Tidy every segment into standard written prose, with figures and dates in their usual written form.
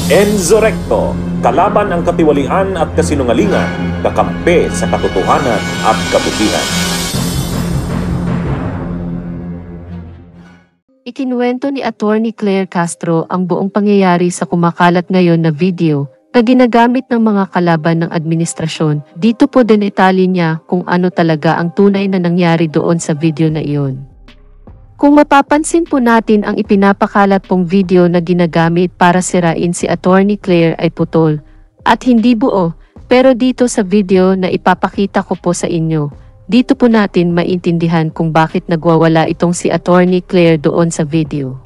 Enzo Recto, kalaban ang katiwalian at kasinungalingan, kakampi sa katotohanan at kabutihan. Ikinuwento ni Attorney Claire Castro ang buong pangyayari sa kumakalat ngayon na video na ginagamit ng mga kalaban ng administrasyon. Dito po din itali niya kung ano talaga ang tunay na nangyari doon sa video na iyon. Kung mapapansin po natin ang ipinapakalat pong video na ginagamit para sirain si Attorney Claire ay putol at hindi buo, pero dito sa video na ipapakita ko po sa inyo, dito po natin maintindihan kung bakit nagwawala itong si Attorney Claire doon sa video.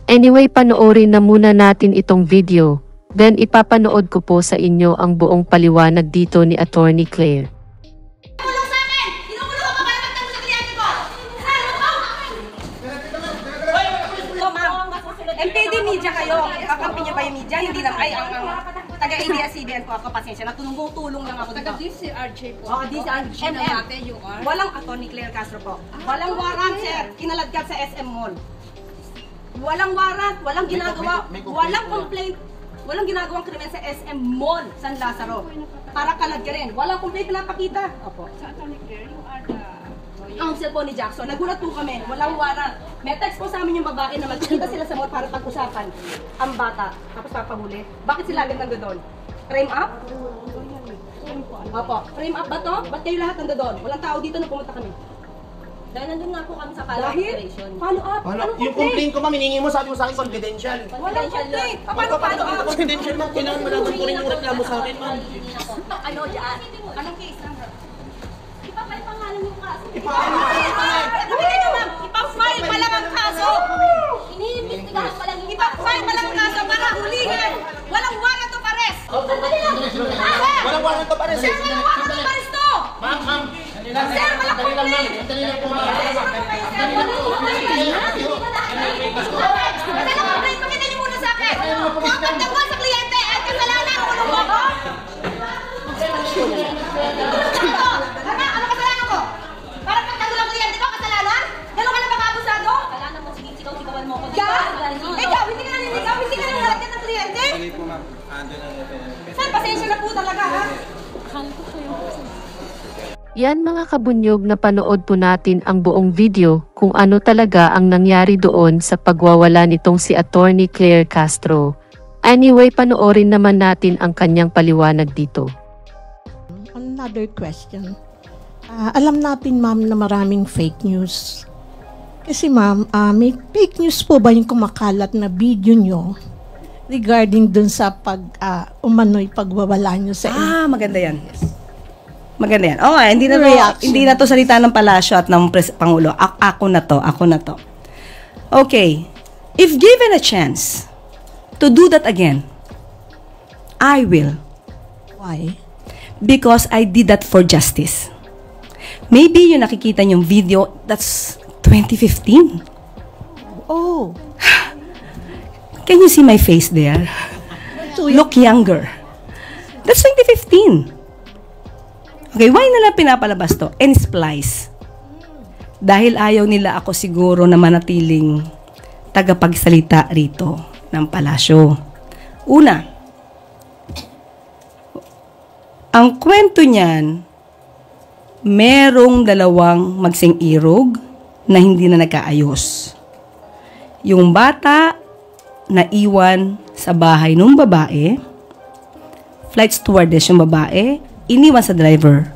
Anyway, panoorin na muna natin itong video, then ipapanood ko po sa inyo ang buong paliwanag dito ni Attorney Claire. MPD media kayo, kakampi niya ba yung media? Hindi lang, ay ang taga-ABS-CBN po ako, pasensya na tulong lang ako dito. Taga-DCRJ po. Oo, DCRJ. you are? Walang Attorney Claire Castro po. Walang warrant, sir. Kinaladkad sa SM Mall. Walang warrant, walang ginagawa, walang complaint, walang ginagawang krimen sa SM Mall, San Lazaro. Para kaladkarin. Walang complaint pinapakita. Opo. Sa Attorney Claire, you are the Counsel po ni Jackson. Nagulat po kami. Walang warrant. May text po sa amin yung babae na magkita sila sa mall para pag-usapan ang bata. Tapos papahuli. Bakit sila agad nandoon? Frame up? Opo. Frame up ba to? Ba't kayo lahat nandoon? Walang tao dito na pumunta kami. Dahil nandun nga po kami sa follow-up operation. Follow up? Anong Yung complaint ko, hinihingi mo, sabi mo sa akin, confidential. Walang complaint. Paano follow up? Confidential, ma'am. Kailangan malaman ko rin yung reklamo sa akin, ma'am. Ano dyan? Anong case number? Ipapay pangalan yung kaso. Ipapay pa lang ang kaso. Iniimbestigahan pa lang. Ipapay pa lang ang kaso para hulihin. Walang warrant of arrest. Walang warrant of arrest. Sir, walang warrant of arrest to. Ma'am. Sir, walang complaint. Pakita niyo muna sa akin. Kung pagdagwa sa kliyente at kasalanan, ulong mo ko? Ano kasalanan ko? Para pagdagwa ng kliyente ko, kasalanan? Gano'n ka na baka-abusado? Kasalanan mo, sige, sigaw-sigawan mo ko. Ikaw, hindi ka naninigaw, hindi ka naninigaw ng kliyente? Hindi po, ma'am. Sir, pasensya na po talaga, ha? Yan mga kabunyog, na panood po natin ang buong video kung ano talaga ang nangyari doon sa pagwawala nitong si Attorney Claire Castro. Anyway, panoorin naman natin ang kanyang paliwanag dito. Another question. Alam natin, ma'am, na maraming fake news. Kasi, ma'am, may fake news po ba yung kumakalat na video nyo regarding dun sa umano'y pagwawala nyo sa Maganda yan. Maganda yan. Oh, hindi na to salita ng palasyo at ng Pangulo. Ako na to. Okay. If given a chance to do that again, I will. Why? Because I did that for justice. Maybe yung nakikita niyong video, that's 2015. Oh. Can you see my face there? Look younger. That's 2015. Okay, why nila pinapalabas to? And splice. Dahil ayaw nila ako siguro na manatiling tagapagsalita rito ng palasyo. Una, ang kwento niyan, merong dalawang magsing-irog na hindi na nagkaayos. Yung bata na iwan sa bahay ng babae, flight stewardess yung babae, iniwan sa driver.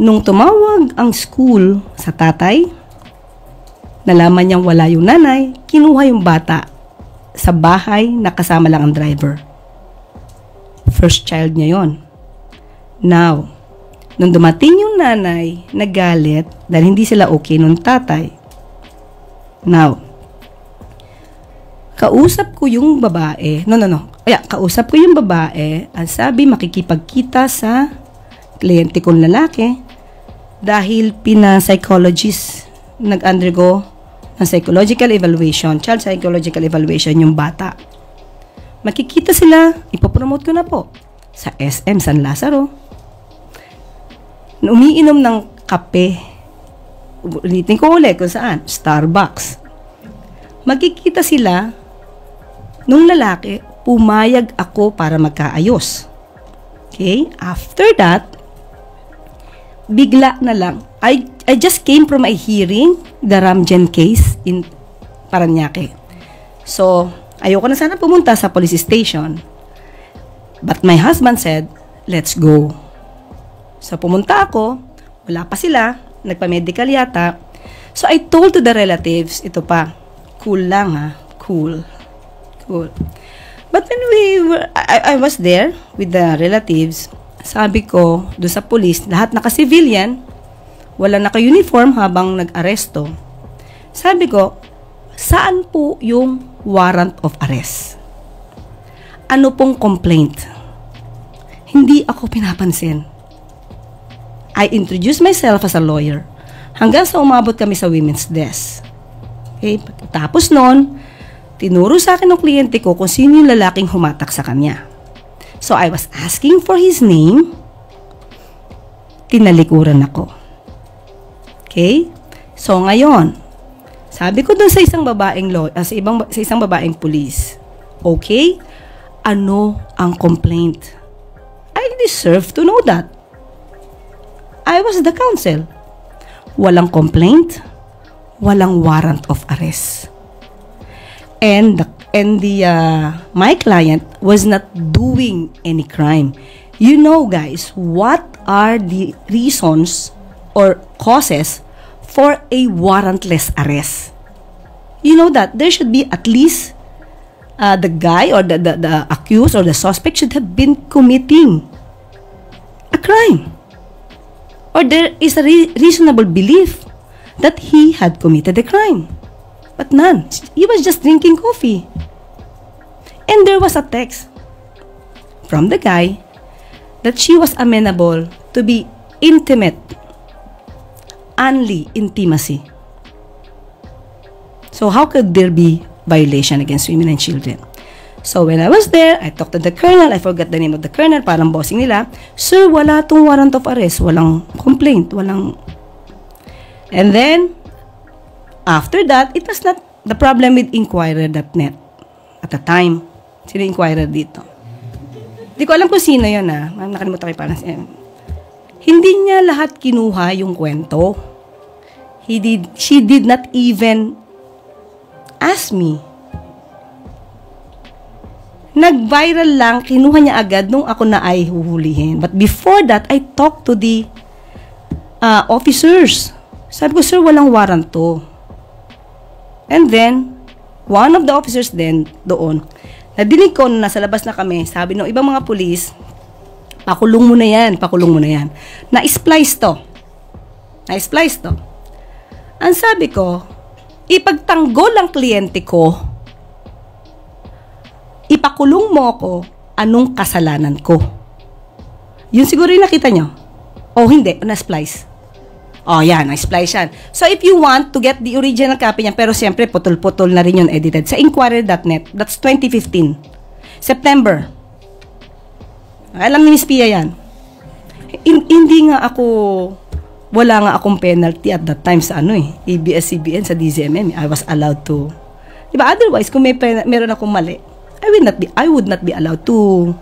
Nung tumawag ang school sa tatay, nalaman niyang wala yung nanay, kinuha yung bata sa bahay na kasama lang ang driver. First child niya yon. Now, nung dumating yung nanay, nagalit dahil hindi sila okay nung tatay. Now, kausap ko yung babae. Kausap ko yung babae. Ang sabi, makikipagkita sa kliyente kong lalaki dahil pina-psychologist nag-undergo ng psychological evaluation, child psychological evaluation yung bata. Makikita sila, ipopromote ko na po sa SM San Lazaro. Umiinom ng kape. Ulitin ko ulit kung saan, Starbucks. Magkikita sila nung lalaki pumayag ako para magkaayos. Okay? After that, bigla na lang, I just came from a hearing, the Ramjen case in Parañaque. So, ayoko na sana pumunta sa police station. But my husband said, let's go. So, pumunta ako, wala pa sila, nagpa-medical yata. So, I told to the relatives, ito pa, cool lang ha, cool. But when I was there with the relatives, sabi ko, doon sa police, lahat naka-civilian, wala naka-uniform habang nag-aresto. Sabi ko, saan po yung warrant of arrest? Ano pong complaint? Hindi ako pinapansin. I introduced myself as a lawyer hanggang sa umabot kami sa women's desk. Okay? Tapos noon, tinuro sa akin ng kliyente ko kung sino yung lalaking humatak sa kanya. So I was asking for his name. Tinalikuran ako. Okay? So ngayon, sabi ko dun sa isang babaeng sa isang babaeng police, okay, ano ang complaint? I deserve to know that. I was the counsel. Walang complaint, walang warrant of arrest. And my client was not doing any crime. You know, guys, what are the reasons or causes for a warrantless arrest? You know that there should be at least the guy or the accused or the suspect should have been committing a crime. Or there is a reasonable belief that he had committed a crime. But none. He was just drinking coffee. And there was a text from the guy that she was amenable to be intimate, only intimacy. So how could there be violation against women and children? So when I was there, I talked to the colonel. I forgot the name of the colonel, parang bossing nila. Sir, wala tong warrant of arrest. Walang complaint. Walang... And then, after that, it was not the problem with Inquirer.net at the time. Sino Inquirer dito? Hindi ko alam kung sino yun ha. Nakalimutan ko parang hindi niya lahat kinuha yung kwento. She did not even ask me. Nag-viral lang, kinuha niya agad nung ako na ay huhulihin. But before that, I talked to the officers. Sabi ko, sir, walang warrant to. And then, one of the officers then, doon, nadinig ko na nasa labas na kami, sabi ng ibang mga pulis, pakulong mo na yan. Na-splice to. Ang sabi ko, ipagtanggol ang kliyente ko, ipakulong mo ako, anong kasalanan ko? Yun siguro yung nakita nyo. O hindi, na-splice. O yan, na-splice yan. So if you want to get the original copy niyan, pero siyempre putol-putol na rin yun edited. Sa Inquirer.net, that's 2015. September. Alam ni Miss Pia yan. Hindi nga ako, wala nga akong penalty at that time sa ABS-CBN, sa DZMM. I was allowed to, diba? Otherwise, kung meron akong mali, I would not be allowed to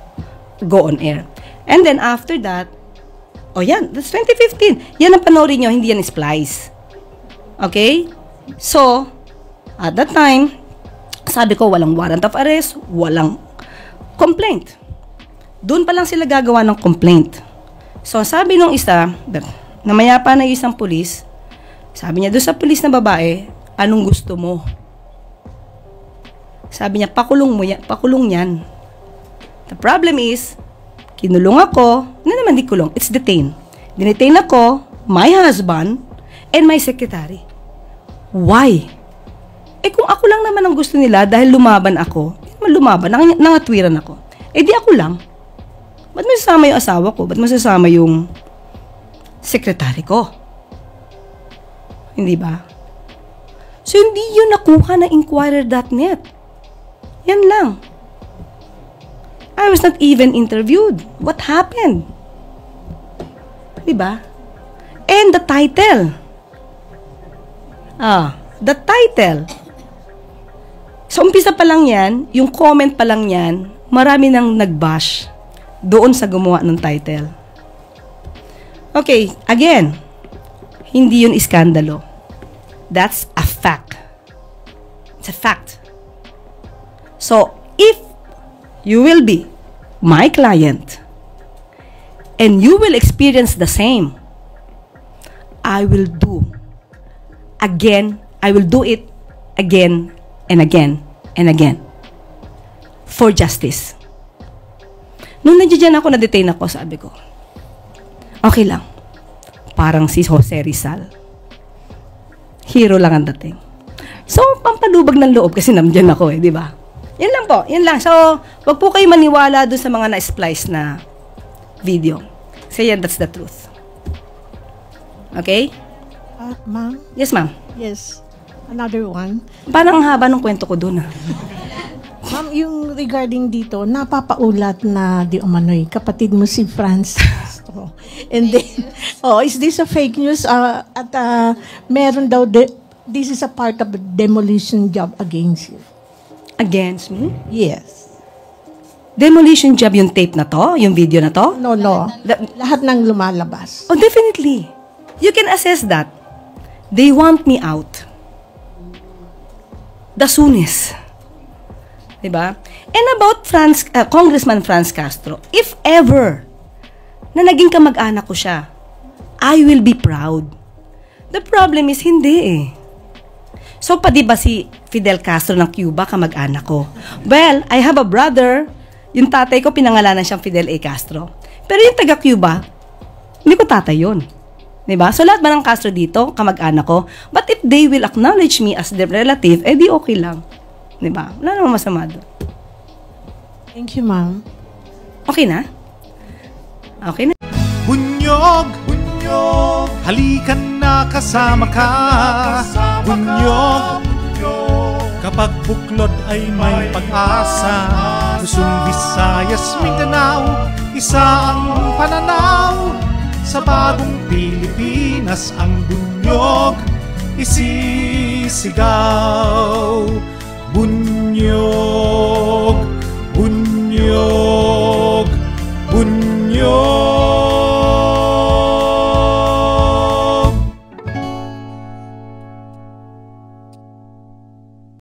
go on air. And then after that, oh yan, that's 2015. Yan ang panoorin nyo, hindi yan splice. Okay? So, at that time, sabi ko, walang warrant of arrest, walang complaint. Doon pa lang sila gagawa ng complaint. So, sabi nung isa, namayapa na yung isang pulis, sabi niya doon sa pulis na babae, anong gusto mo? Sabi niya, pakulong yan. The problem is, kinulong ako, di kulong, it's detained. Dinetain ako, my husband, and my secretary. Why? Kung ako lang naman ang gusto nila, dahil lumaban ako, nangatwiran ako. Di ako lang. Ba't mo sasama yung asawa ko? Ba't mo sasama yung secretary ko? Hindi ba? So, hindi yun nakuha ng Inquirer.net. Yan lang. I was not even interviewed. What happened? Diba? And the title. The title. Sa umpisa pa lang yan, yung comment pa lang yan, marami nang nag-bash doon sa gumawa ng title. Okay, again, hindi yun iskandalo. That's a fact. It's a fact. So, if you will be my client and you will experience the same, I will do it again and again and again for justice. Nung nandiyan ako, na-detain ako, sabi ko, okay lang. Parang si Jose Rizal. Hero lang ang dating. So, pampalubag ng loob kasi nandiyan ako di ba? Yan lang po, yan lang. So, wag po kayo maniwala doon sa mga na-splice na video. Kasi yan, that's the truth. Okay? Ma'am? Yes, ma'am. Yes. Another one. Parang ang haba ng kwento ko doon Ma'am, yung regarding dito, napapaulat na di umano'y kapatid mo si Franz Castro. And then, is this a fake news? Meron daw, this is a part of a demolition job against you. Against me? Yes. Demolition job yung tape na to? Yung video na to? No. Lahat ng lumalabas. Oh, definitely. You can assess that. They want me out. The soonest. Diba? And about Congressman Franz Castro, if ever na naging kamag-anak ko siya, I will be proud. The problem is, hindi So, pa diba si Fidel Castro ng Cuba, kamag-anak ko? Well, I have a brother, yung tatay ko, pinangalanan siyang Fidel A. Castro. Pero yung taga-Cuba, hindi ko tatay yun. Diba? So, lahat ba ng Castro dito, kamag-anak ko? But if they will acknowledge me as their relative, di okay lang. Diba? Wala namang masama doon. Thank you, ma'am. Okay na? Okay na. Bunyog, halikan na kasama ka. Bunyog, kapag buklod ay may pag-asa. Luzon, Visayas, Mindanao, isa ang pananaw. Sa bagong Pilipinas ang bunyog isisigaw. Bunyog.